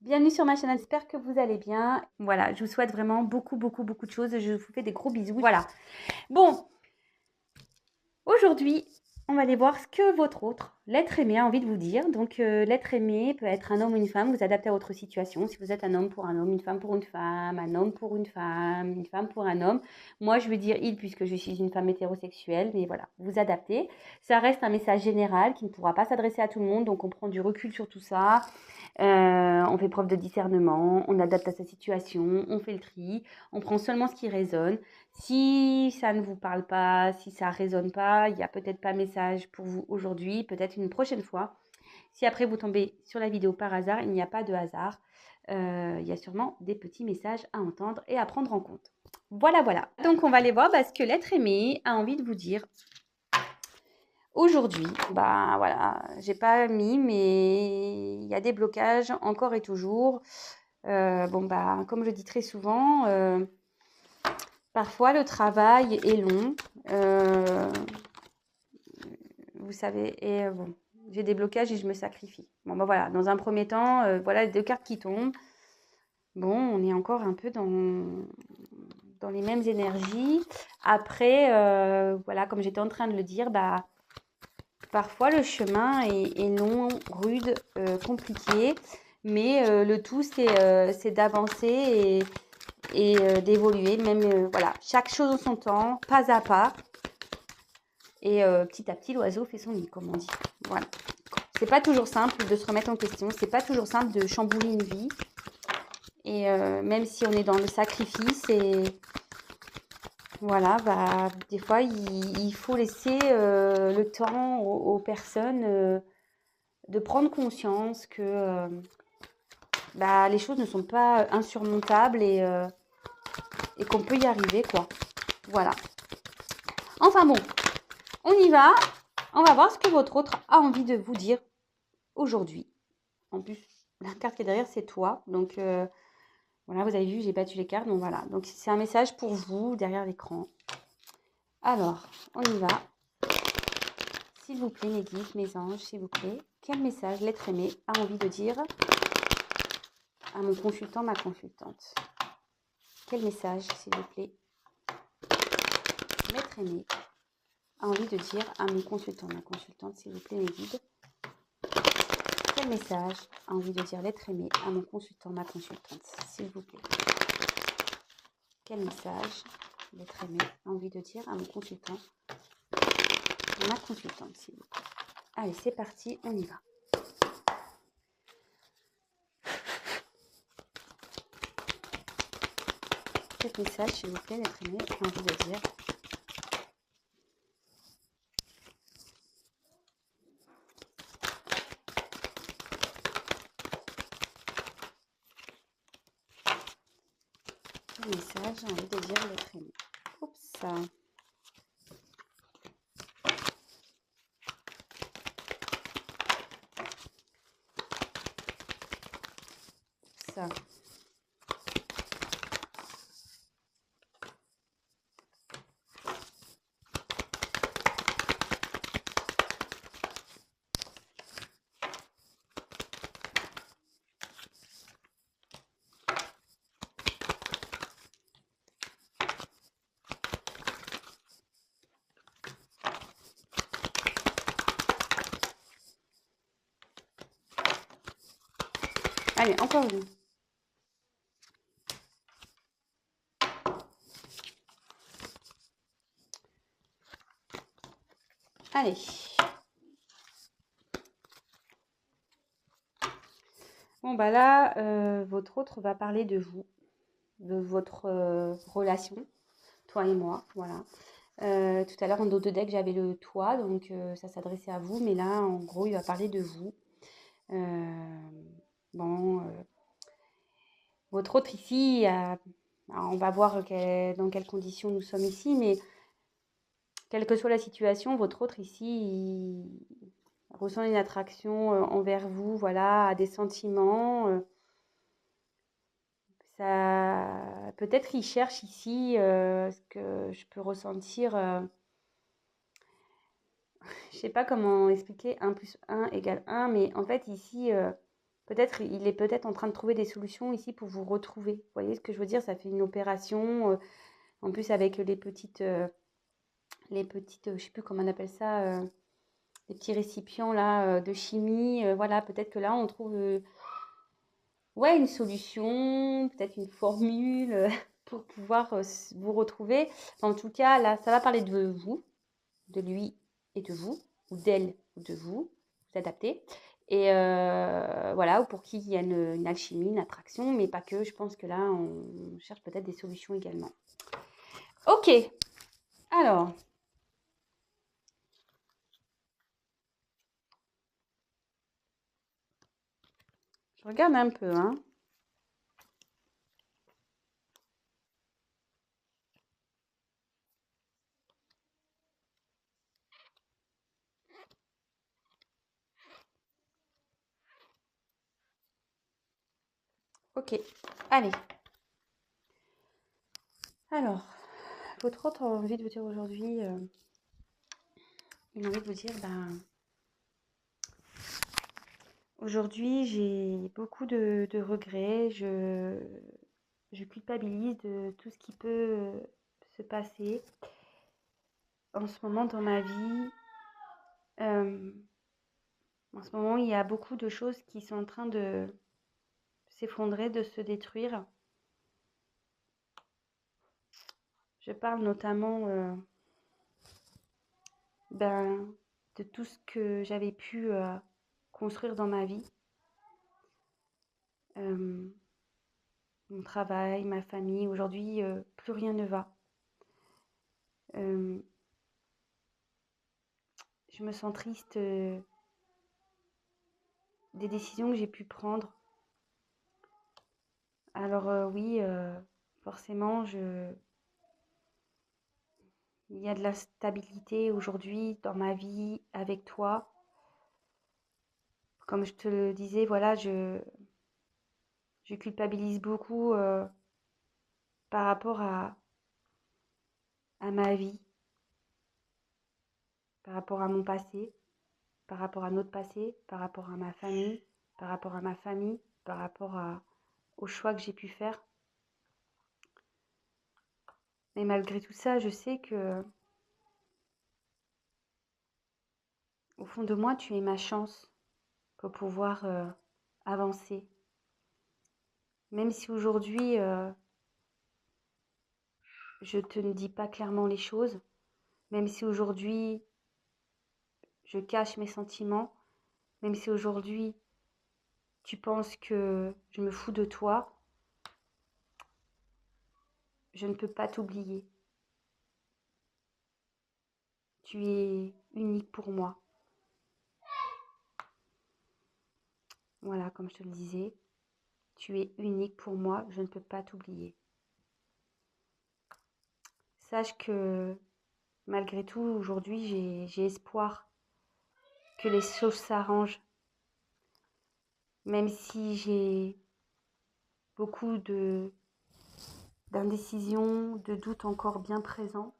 Bienvenue sur ma chaîne, j'espère que vous allez bien. Voilà, je vous souhaite vraiment beaucoup de choses. Je vous fais des gros bisous. Voilà. Bon, aujourd'hui, on va aller voir ce que votre autre, l'être aimé, a envie de vous dire. Donc, l'être aimé peut être un homme ou une femme, vous adaptez à votre situation. Si vous êtes un homme pour un homme, une femme pour une femme, un homme pour une femme pour un homme. Moi, je veux dire il puisque je suis une femme hétérosexuelle, mais voilà, vous adaptez. Ça reste un message général qui ne pourra pas s'adresser à tout le monde, donc on prend du recul sur tout ça. On fait preuve de discernement, on adapte à sa situation, on fait le tri, on prend seulement ce qui résonne. Si ça ne vous parle pas, si ça ne résonne pas, il n'y a peut-être pas message pour vous aujourd'hui, peut-être une prochaine fois. Si après vous tombez sur la vidéo par hasard, il n'y a pas de hasard. Il y a sûrement des petits messages à entendre et à prendre en compte. Voilà, voilà. Donc on va aller voir ce que l'être aimé a envie de vous dire. Aujourd'hui, bah voilà, j'ai pas mis, mais il y a des blocages encore et toujours. Bon bah, comme je dis très souvent, parfois le travail est long, vous savez, et bon, j'ai des blocages et je me sacrifie. Bon bah voilà, dans un premier temps, voilà les deux cartes qui tombent. Bon, on est encore un peu dans les mêmes énergies. Après, voilà, comme j'étais en train de le dire, bah parfois, le chemin est long, rude, compliqué, mais le tout, c'est d'avancer et d'évoluer, même, voilà, chaque chose en son temps, pas à pas. Et petit à petit, l'oiseau fait son nid, comme on dit. Voilà. C'est pas toujours simple de se remettre en question, c'est pas toujours simple de chambouler une vie. Et même si on est dans le sacrifice et voilà, bah, des fois, il faut laisser le temps aux personnes de prendre conscience que bah, les choses ne sont pas insurmontables et qu'on peut y arriver, quoi. Voilà. Enfin bon, on y va. On va voir ce que votre autre a envie de vous dire aujourd'hui. En plus, la carte qui est derrière, c'est toi. Donc, voilà, vous avez vu, j'ai battu les cartes. Donc, voilà. Donc, c'est un message pour vous derrière l'écran. Alors, on y va. S'il vous plaît, mes guides, mes anges, s'il vous plaît. Quel message l'être aimé a envie de dire à mon consultant, ma consultante? Quel message, s'il vous plaît, l'être aimé a envie de dire à mon consultant, ma consultante, s'il vous plaît, mes guides? Quel message a envie de dire l'être aimé à mon consultant, ma consultante, s'il vous plaît? Quel message l'être aimé a envie de dire à mon consultant, ma consultante, s'il vous plaît? Allez, c'est parti, on y va. Quel message, s'il vous plaît, l'être aimé a envie de dire? Quel message a envie de dire l'être aimé? Oups, ça. Allez, encore une. Allez. Bon, bah là, votre autre va parler de vous, de votre relation, toi et moi, voilà. Tout à l'heure, en dos de deck, j'avais le toi, donc ça s'adressait à vous, mais là, en gros, il va parler de vous. Bon, votre autre ici, on va voir dans quelles conditions nous sommes ici, mais quelle que soit la situation, votre autre ici, il ressent une attraction envers vous, voilà, a des sentiments. Ça, peut-être il cherche ici ce que je peux ressentir. Je sais pas comment expliquer 1 plus 1 égale 1, mais en fait ici, Peut-être, il est peut-être en train de trouver des solutions ici pour vous retrouver. Vous voyez ce que je veux dire? Ça fait une opération, en plus avec je sais plus comment on appelle ça, les petits récipients là, de chimie. Voilà, peut-être que là, on trouve, ouais, une solution, peut-être une formule pour pouvoir vous retrouver. En tout cas, là, ça va parler de vous, de lui et de vous, ou d'elle ou de vous, vous adaptez. Et voilà, ou pour qui il y a une alchimie, une attraction, mais pas que. Je pense que là, on cherche peut-être des solutions également. Ok, alors, je regarde un peu, hein. Ok, allez. Alors, votre autre envie de vous dire aujourd'hui, une envie de vous dire, ben, aujourd'hui, j'ai beaucoup de regrets. Je culpabilise de tout ce qui peut se passer en ce moment dans ma vie. Euh, En ce moment, il y a beaucoup de choses qui sont en train de s'effondrer, de se détruire. Je parle notamment ben, de tout ce que j'avais pu construire dans ma vie. Euh, Mon travail, ma famille. Aujourd'hui, plus rien ne va. Euh, je me sens triste des décisions que j'ai pu prendre. Alors oui, forcément, il y a de la stabilité aujourd'hui dans ma vie avec toi. Comme je te le disais, voilà, je culpabilise beaucoup par rapport à ma vie, par rapport à mon passé, par rapport à notre passé, par rapport à ma famille, par rapport à ma famille, par rapport aux choix que j'ai pu faire. Mais malgré tout ça, je sais que au fond de moi, tu es ma chance pour pouvoir avancer. Même si aujourd'hui, je te ne dis pas clairement les choses, même si aujourd'hui, je cache mes sentiments, même si aujourd'hui, tu penses que je me fous de toi, je ne peux pas t'oublier. Tu es unique pour moi. Voilà, comme je te le disais, tu es unique pour moi, je ne peux pas t'oublier. Sache que malgré tout, aujourd'hui, j'ai espoir que les choses s'arrangent, même si j'ai beaucoup d'indécision, de doutes encore bien présents.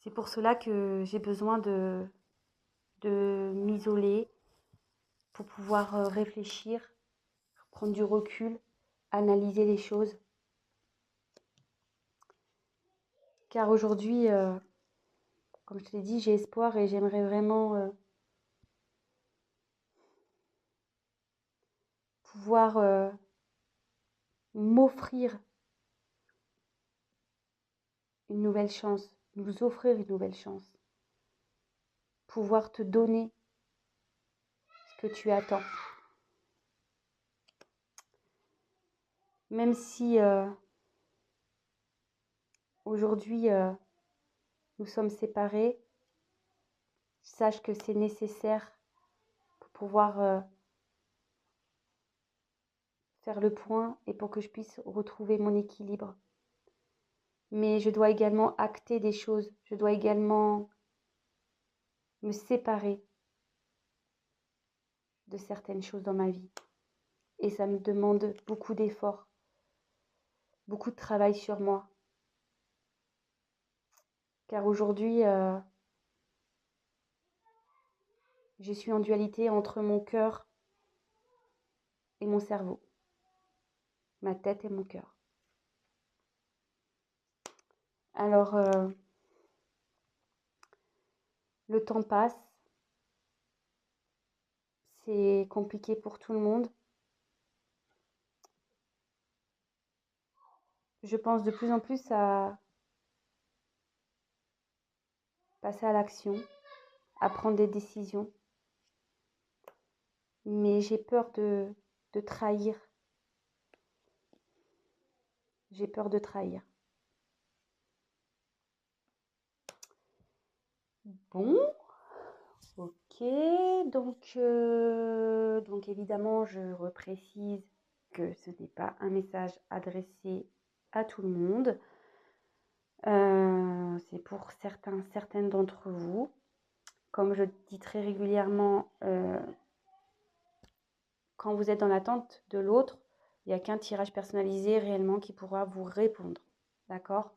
C'est pour cela que j'ai besoin de m'isoler pour pouvoir réfléchir, prendre du recul, analyser les choses. Car aujourd'hui, comme je te l'ai dit, j'ai espoir et j'aimerais vraiment pouvoir m'offrir une nouvelle chance, nous offrir une nouvelle chance, pouvoir te donner ce que tu attends. Même si aujourd'hui nous sommes séparés, sache que c'est nécessaire pour pouvoir faire le point et pour que je puisse retrouver mon équilibre. Mais je dois également acter des choses, je dois également me séparer de certaines choses dans ma vie. Et ça me demande beaucoup d'efforts, beaucoup de travail sur moi. Car aujourd'hui, je suis en dualité entre mon cœur et mon cerveau, ma tête et mon cœur. Alors, le temps passe, c'est compliqué pour tout le monde. Je pense de plus en plus à passer à l'action, à prendre des décisions. Mais j'ai peur de trahir. J'ai peur de trahir. Bon, ok. Donc évidemment, je reprécise que ce n'est pas un message adressé à tout le monde. C'est pour certaines d'entre vous. Comme je dis très régulièrement, quand vous êtes dans l'attente de l'autre, il n'y a qu'un tirage personnalisé réellement qui pourra vous répondre. D'accord?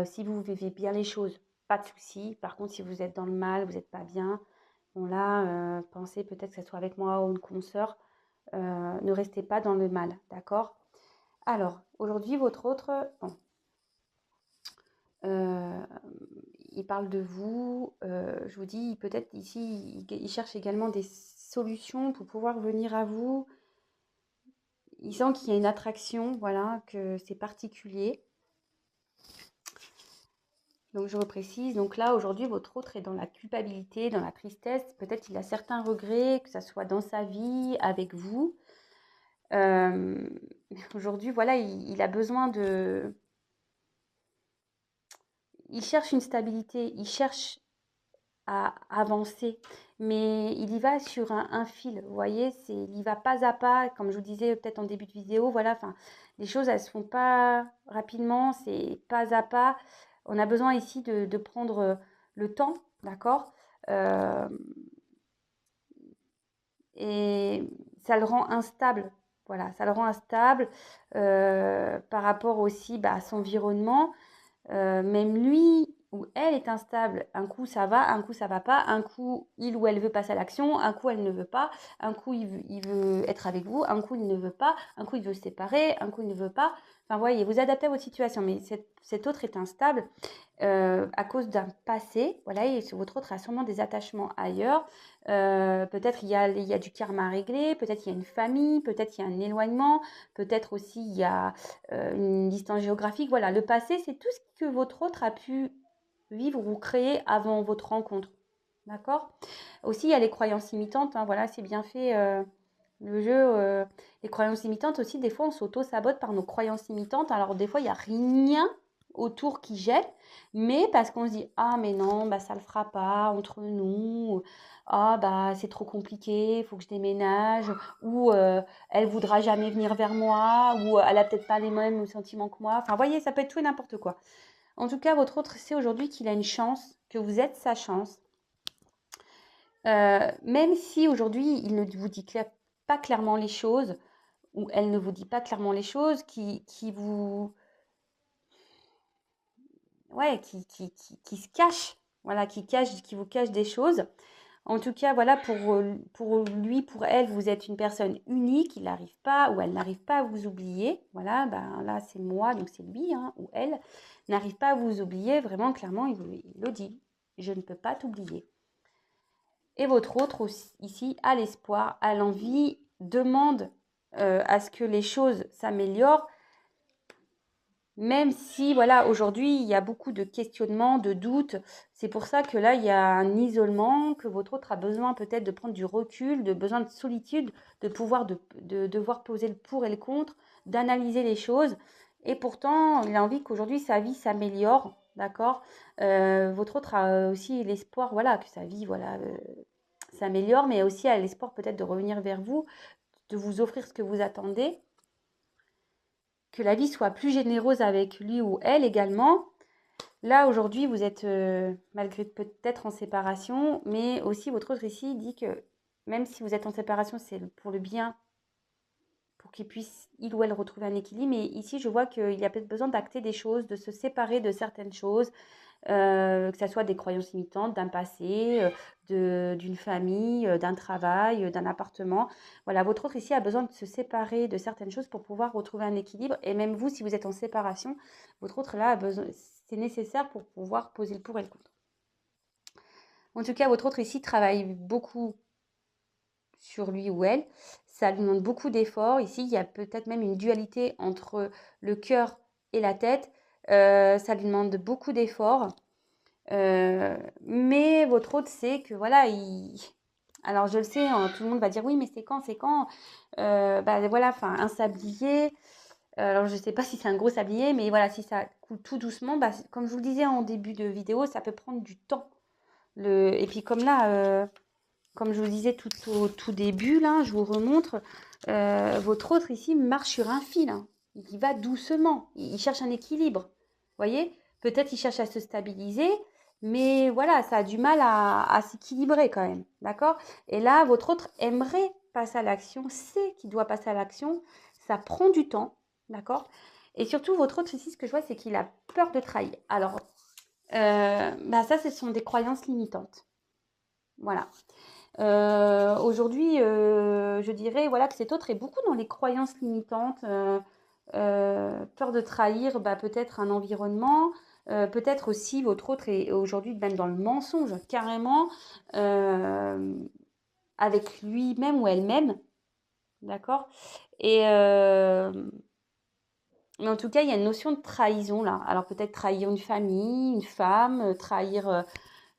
Si vous vivez bien les choses, pas de souci. Par contre, si vous êtes dans le mal, vous n'êtes pas bien, bon là, pensez peut-être que ce soit avec moi ou une consoeur, ne restez pas dans le mal, d'accord? Alors, aujourd'hui, votre autre, bon, il parle de vous, je vous dis, peut-être ici, il cherche également des solutions pour pouvoir venir à vous. Il sent qu'il y a une attraction, voilà, que c'est particulier. Donc je reprécise, donc là aujourd'hui votre autre est dans la culpabilité, dans la tristesse, peut-être il a certains regrets, que ça soit dans sa vie, avec vous. Aujourd'hui voilà, il a besoin de... Il cherche une stabilité, il cherche à avancer, mais il y va sur un fil, vous voyez, il y va pas à pas, comme je vous disais peut-être en début de vidéo, voilà, enfin, les choses elles se font pas rapidement, c'est pas à pas. On a besoin ici de prendre le temps, d'accord? Euh, et ça le rend instable, voilà, ça le rend instable par rapport aussi à son environnement. Même lui ou elle est instable. Un coup ça va, un coup ça va pas, un coup il ou elle veut passer à l'action, un coup elle ne veut pas, un coup il veut être avec vous, un coup il ne veut pas, un coup il veut se séparer, un coup il ne veut pas. Enfin voyez, vous adaptez à votre situation, mais cet autre est instable à cause d'un passé, voilà, et votre autre a sûrement des attachements ailleurs. Peut-être il y a du karma à régler, peut-être il y a une famille, peut-être il y a un éloignement, peut-être aussi il y a une distance géographique. Voilà, le passé, c'est tout ce que votre autre a pu vivre ou créer avant votre rencontre. D'accord? Aussi, il y a les croyances imitantes, hein, voilà, c'est bien fait. Le jeu, les croyances imitantes aussi, des fois on s'auto-sabote par nos croyances imitantes. Alors des fois, il n'y a rien autour qui gêne, mais parce qu'on se dit ah mais non, ça le fera pas entre nous, ah c'est trop compliqué, il faut que je déménage, ou elle voudra jamais venir vers moi, ou elle a peut-être pas les mêmes sentiments que moi. Enfin voyez, ça peut être tout et n'importe quoi. En tout cas, votre autre sait aujourd'hui qu'il a une chance, que vous êtes sa chance. Même si aujourd'hui il ne vous dit pas clairement les choses, ou elle ne vous dit pas clairement les choses, qui vous, ouais, qui se cache, voilà, qui vous cache des choses. En tout cas, voilà, pour lui, pour elle, vous êtes une personne unique, il n'arrive pas, ou elle n'arrive pas à vous oublier. Voilà, là, c'est moi, donc c'est lui, hein, ou elle, n'arrive pas à vous oublier, vraiment, clairement, il le dit. Je ne peux pas t'oublier. Et votre autre aussi, ici a l'espoir, a l'envie, demande à ce que les choses s'améliorent, même si voilà, aujourd'hui il y a beaucoup de questionnements, de doutes. C'est pour ça que là il y a un isolement, que votre autre a besoin peut-être de prendre du recul, de besoin de solitude, de pouvoir de devoir poser le pour et le contre, d'analyser les choses. Et pourtant il a envie qu'aujourd'hui sa vie s'améliore, d'accord. Votre autre a aussi l'espoir, voilà, que sa vie, voilà, s'améliore, mais aussi a l'espoir peut-être de revenir vers vous, de vous offrir ce que vous attendez, que la vie soit plus généreuse avec lui ou elle également. Là, aujourd'hui, vous êtes malgré peut-être en séparation, mais aussi votre autre ici dit que même si vous êtes en séparation, c'est pour le bien, pour qu'il puisse, il ou elle, retrouver un équilibre. Mais ici, je vois qu'il y a peut-être besoin d'acter des choses, de se séparer de certaines choses, que ça soit des croyances limitantes, d'un passé, d'une famille, d'un travail, d'un appartement. Voilà, votre autre ici a besoin de se séparer de certaines choses pour pouvoir retrouver un équilibre. Et même vous, si vous êtes en séparation, votre autre là a besoin, c'est nécessaire pour pouvoir poser le pour et le contre. En tout cas, votre autre ici travaille beaucoup sur lui ou elle. Ça lui demande beaucoup d'efforts. Ici, il y a peut-être même une dualité entre le cœur et la tête. Ça lui demande beaucoup d'efforts. Mais votre autre sait que voilà, alors je le sais, hein, tout le monde va dire oui, mais c'est quand bah voilà, enfin un sablier. Alors je ne sais pas si c'est un gros sablier, mais voilà, si ça coule tout doucement, bah, comme je vous le disais en début de vidéo, ça peut prendre du temps. Et puis comme là, comme je vous disais tout au tout début, là, je vous remontre, votre autre ici marche sur un fil, hein. Il va doucement, il cherche un équilibre. Vous voyez? Peut-être il cherche à se stabiliser, mais voilà, ça a du mal à s'équilibrer quand même. D'accord? Et là, votre autre aimerait passer à l'action, sait qu'il doit passer à l'action. Ça prend du temps. D'accord? Et surtout, votre autre ici, ce que je vois, c'est qu'il a peur de trahir. Alors, bah ça, ce sont des croyances limitantes. Voilà. Aujourd'hui, je dirais voilà, que cet autre est beaucoup dans les croyances limitantes, peur de trahir bah, peut-être un environnement, peut-être aussi votre autre est aujourd'hui même dans le mensonge, carrément, avec lui-même ou elle-même, d'accord? Et mais en tout cas, il y a une notion de trahison là. Alors peut-être trahir une famille, une femme, trahir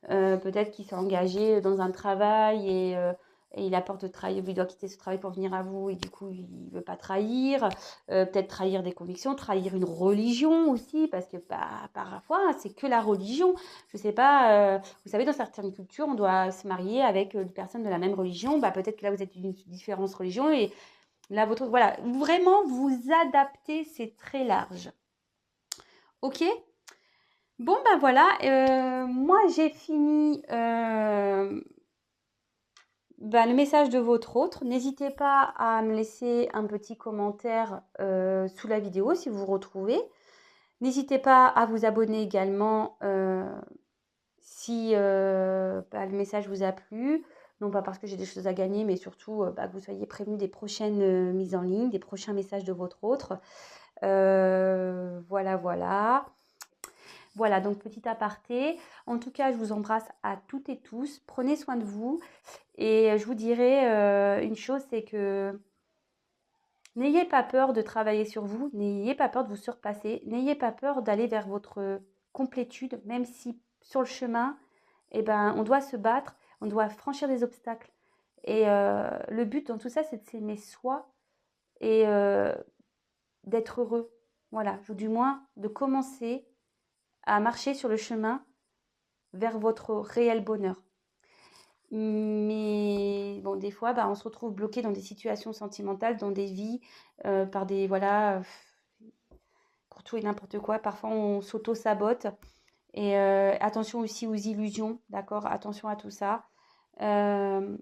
peut-être qu'il s'est engagé dans un travail et il a peur de trahir, il doit quitter ce travail pour venir à vous et du coup il ne veut pas trahir. Peut-être trahir des convictions, trahir une religion aussi, parce que bah, parfois c'est que la religion. Je ne sais pas, vous savez, dans certaines cultures, on doit se marier avec une personne de la même religion. Bah, peut-être que là vous êtes d'une différente religion et là votre. Voilà, vraiment vous adaptez, c'est très large. Ok? Bon, ben voilà, moi j'ai fini le message de votre autre. N'hésitez pas à me laisser un petit commentaire sous la vidéo si vous vous retrouvez. N'hésitez pas à vous abonner également si le message vous a plu. Non pas parce que j'ai des choses à gagner, mais surtout que vous soyez prévenus des prochaines mises en ligne, des prochains messages de votre autre. Voilà, voilà. Voilà, donc petit aparté. En tout cas, je vous embrasse à toutes et tous. Prenez soin de vous. Et je vous dirais une chose, c'est que n'ayez pas peur de travailler sur vous. N'ayez pas peur de vous surpasser. N'ayez pas peur d'aller vers votre complétude, même si sur le chemin, eh ben, on doit se battre, on doit franchir des obstacles. Et le but dans tout ça, c'est de s'aimer soi et d'être heureux. Voilà, ou du moins de commencer à marcher sur le chemin vers votre réel bonheur. Mais bon, des fois, on se retrouve bloqué dans des situations sentimentales, dans des vies, par des, voilà, pour tout et n'importe quoi. Parfois, on s'auto-sabote. Et attention aussi aux illusions, d'accord? Attention à tout ça. Mais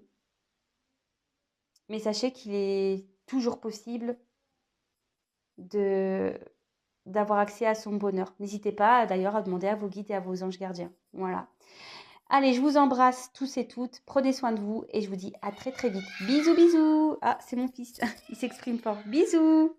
sachez qu'il est toujours possible de d'avoir accès à son bonheur. N'hésitez pas d'ailleurs à demander à vos guides et à vos anges gardiens. Voilà. Allez, je vous embrasse tous et toutes. Prenez soin de vous et je vous dis à très très vite. Bisous, bisous. Ah, c'est mon fils. Il s'exprime fort. Bisous.